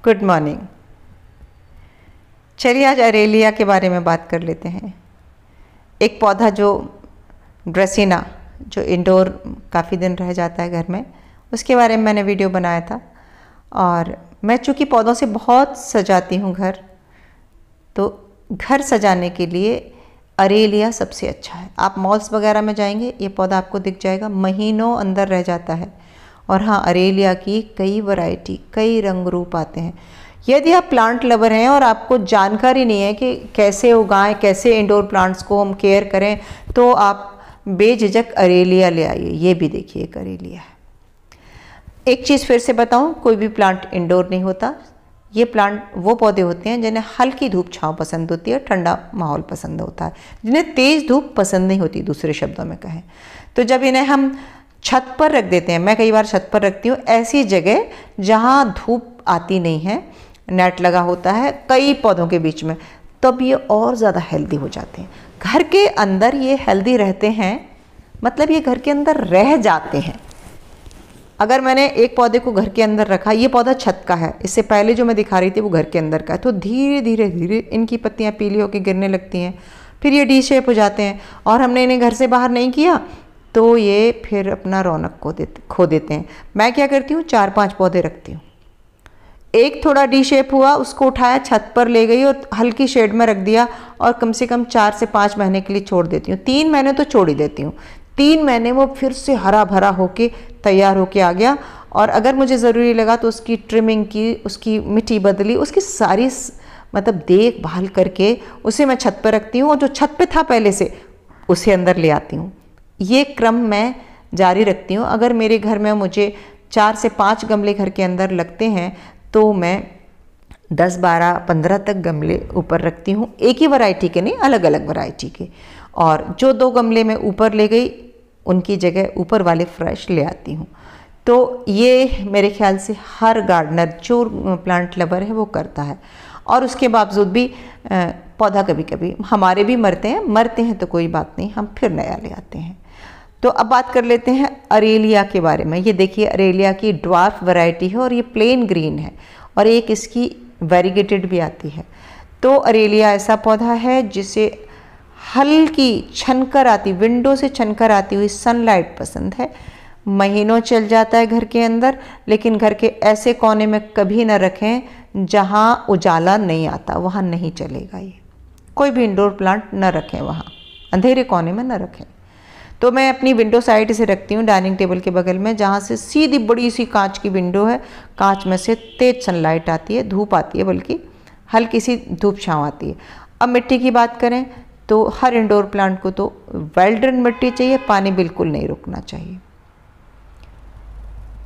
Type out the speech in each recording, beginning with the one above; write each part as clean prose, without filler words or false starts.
Good morning. चलिए आज Aralia के बारे में बात कर लेते हैं। एक पौधा जो ड्रेसिना, जो इंडोर काफ़ी दिन रह जाता है घर में, उसके बारे में मैंने वीडियो बनाया था। और मैं चूँकि पौधों से बहुत सजाती हूँ घर, तो घर सजाने के लिए अरेलिया सबसे अच्छा है। आप मॉल्स वगैरह में जाएंगे, ये पौधा आपको दिख जाएगा, महीनों अंदर रह जाता है। और हाँ, अरेलिया की कई वैरायटी, कई रंग रूप आते हैं। यदि आप प्लांट लवर हैं और आपको जानकारी नहीं है कि कैसे उगाएं, कैसे इंडोर प्लांट्स को हम केयर करें, तो आप बेझिझक अरेलिया ले आइए। ये भी देखिए एक अरेलिया है। एक चीज़ फिर से बताऊं, कोई भी प्लांट इंडोर नहीं होता। ये प्लांट वो पौधे होते हैं जिन्हें हल्की धूप छांव पसंद होती है, ठंडा माहौल पसंद होता है, जिन्हें तेज़ धूप पसंद नहीं होती, दूसरे शब्दों में कहें तो। जब इन्हें हम छत पर रख देते हैं, मैं कई बार छत पर रखती हूँ, ऐसी जगह जहाँ धूप आती नहीं है, नेट लगा होता है कई पौधों के बीच में, तब ये और ज़्यादा हेल्दी हो जाते हैं। घर के अंदर ये हेल्दी रहते हैं, मतलब ये घर के अंदर रह जाते हैं। अगर मैंने एक पौधे को घर के अंदर रखा, ये पौधा छत का है, इससे पहले जो मैं दिखा रही थी वो घर के अंदर का है, तो धीरे धीरे धीरे इनकी पत्तियाँ पीली होकर गिरने लगती हैं, फिर ये डी शेप हो जाते हैं। और हमने इन्हें घर से बाहर नहीं किया तो ये फिर अपना रौनक खो देते हैं। मैं क्या करती हूँ, 4-5 पौधे रखती हूँ। एक थोड़ा डी शेप हुआ, उसको उठाया, छत पर ले गई और हल्की शेड में रख दिया, और कम से कम 4 से 5 महीने के लिए छोड़ देती हूँ। 3 महीने तो छोड़ ही देती हूँ। 3 महीने वो फिर से हरा भरा होके तैयार होके आ गया। और अगर मुझे ज़रूरी लगा तो उसकी ट्रिमिंग की, उसकी मिट्टी बदली, उसकी सारी मतलब देखभाल करके उसे मैं छत पर रखती हूँ, और जो छत पे था पहले से उसे अंदर ले आती हूँ। ये क्रम मैं जारी रखती हूँ। अगर मेरे घर में मुझे 4 से 5 गमले घर के अंदर लगते हैं तो मैं 10, 12, 15 तक गमले ऊपर रखती हूँ, एक ही वैरायटी के नहीं, अलग अलग वैरायटी के। और जो 2 गमले मैं ऊपर ले गई, उनकी जगह ऊपर वाले फ्रेश ले आती हूँ। तो ये मेरे ख्याल से हर गार्डनर जो प्लांट लवर है वो करता है। और उसके बावजूद भी पौधा कभी कभी हमारे भी मरते हैं तो कोई बात नहीं, हम फिर नया ले आते हैं। तो अब बात कर लेते हैं अरेलिया के बारे में। ये देखिए अरेलिया की ड्वार्फ वैरायटी है, और ये प्लेन ग्रीन है, और एक इसकी वेरीगेटेड भी आती है। तो अरेलिया ऐसा पौधा है जिसे हल्की छनकर आती, विंडो से छनकर आती हुई सनलाइट पसंद है। महीनों चल जाता है घर के अंदर, लेकिन घर के ऐसे कोने में कभी ना रखें जहाँ उजाला नहीं आता, वहाँ नहीं चलेगा। ये कोई भी इंडोर प्लांट न रखें, वहाँ अंधेरे कोने में न रखें। तो मैं अपनी विंडो साइड इसे रखती हूँ, डाइनिंग टेबल के बगल में, जहाँ से सीधी बड़ी सी कांच की विंडो है, कांच में से तेज सनलाइट आती है, धूप आती है, बल्कि हल्की सी धूप छाँव आती है। अब मिट्टी की बात करें तो हर इंडोर प्लांट को तो वेल ड्रेन मिट्टी चाहिए, पानी बिल्कुल नहीं रुकना चाहिए।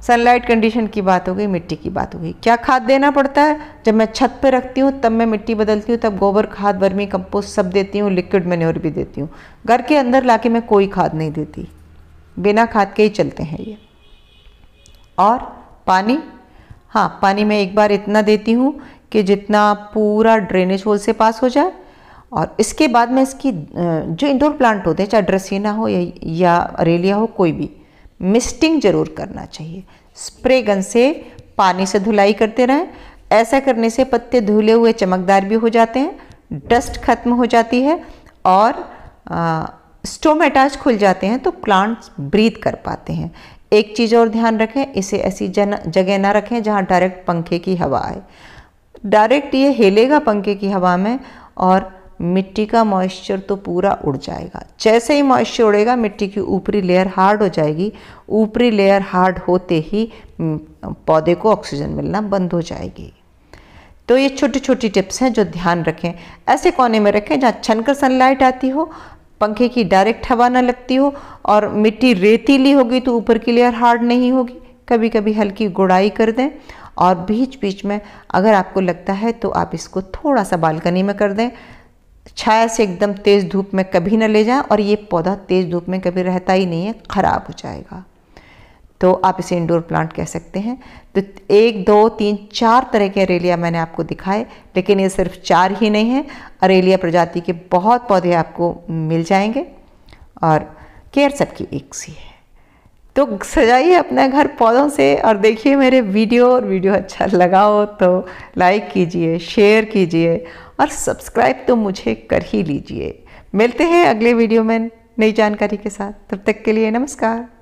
सनलाइट कंडीशन की बात हो गई, मिट्टी की बात हो गई। क्या खाद देना पड़ता है? जब मैं छत पे रखती हूँ तब मैं मिट्टी बदलती हूँ, तब गोबर खाद, वर्मी कंपोस्ट सब देती हूँ, लिक्विड मैन्योर भी देती हूँ। घर के अंदर लाके मैं कोई खाद नहीं देती, बिना खाद के ही चलते हैं ये। और पानी, हाँ, पानी मैं एक बार इतना देती हूँ कि जितना पूरा ड्रेनेज होल से पास हो जाए। और इसके बाद में इसकी जो इंडोर प्लांट होते हैं, चाहे ड्रेसिना हो या अरेलिया हो, कोई भी, मिस्टिंग जरूर करना चाहिए। स्प्रे गन से पानी से धुलाई करते रहें। ऐसा करने से पत्ते धुले हुए चमकदार भी हो जाते हैं, डस्ट खत्म हो जाती है, और स्टोमेटाज खुल जाते हैं, तो प्लांट्स ब्रीथ कर पाते हैं। एक चीज़ और ध्यान रखें, इसे ऐसी जगह ना रखें जहाँ डायरेक्ट पंखे की हवा आए। डायरेक्ट ये हिलेगा पंखे की हवा में, और मिट्टी का मॉइस्चर तो पूरा उड़ जाएगा। जैसे ही मॉइस्चर उड़ेगा, मिट्टी की ऊपरी लेयर हार्ड हो जाएगी। ऊपरी लेयर हार्ड होते ही पौधे को ऑक्सीजन मिलना बंद हो जाएगी। तो ये छोटी छोटी टिप्स हैं जो ध्यान रखें। ऐसे कोने में रखें जहाँ छनकर सनलाइट आती हो, पंखे की डायरेक्ट हवा ना लगती हो, और मिट्टी रेतीली होगी तो ऊपर की लेयर हार्ड नहीं होगी। कभी कभी हल्की गुड़ाई कर दें, और बीच बीच में अगर आपको लगता है तो आप इसको थोड़ा सा बालकनी में कर दें। छाया से एकदम तेज़ धूप में कभी न ले जाएं, और ये पौधा तेज़ धूप में कभी रहता ही नहीं है, ख़राब हो जाएगा। तो आप इसे इंडोर प्लांट कह सकते हैं। तो 1, 2, 3, 4 तरह के अरेलिया मैंने आपको दिखाए, लेकिन ये सिर्फ 4 ही नहीं हैं। अरेलिया प्रजाति के बहुत पौधे आपको मिल जाएंगे, और केयर सबकी एक सी है। तो सजाइए अपना घर पौधों से और देखिए मेरे वीडियो, और वीडियो अच्छा लगा हो तो लाइक कीजिए, शेयर कीजिए और सब्सक्राइब तो मुझे कर ही लीजिए। मिलते हैं अगले वीडियो में नई जानकारी के साथ। तब तक के लिए नमस्कार।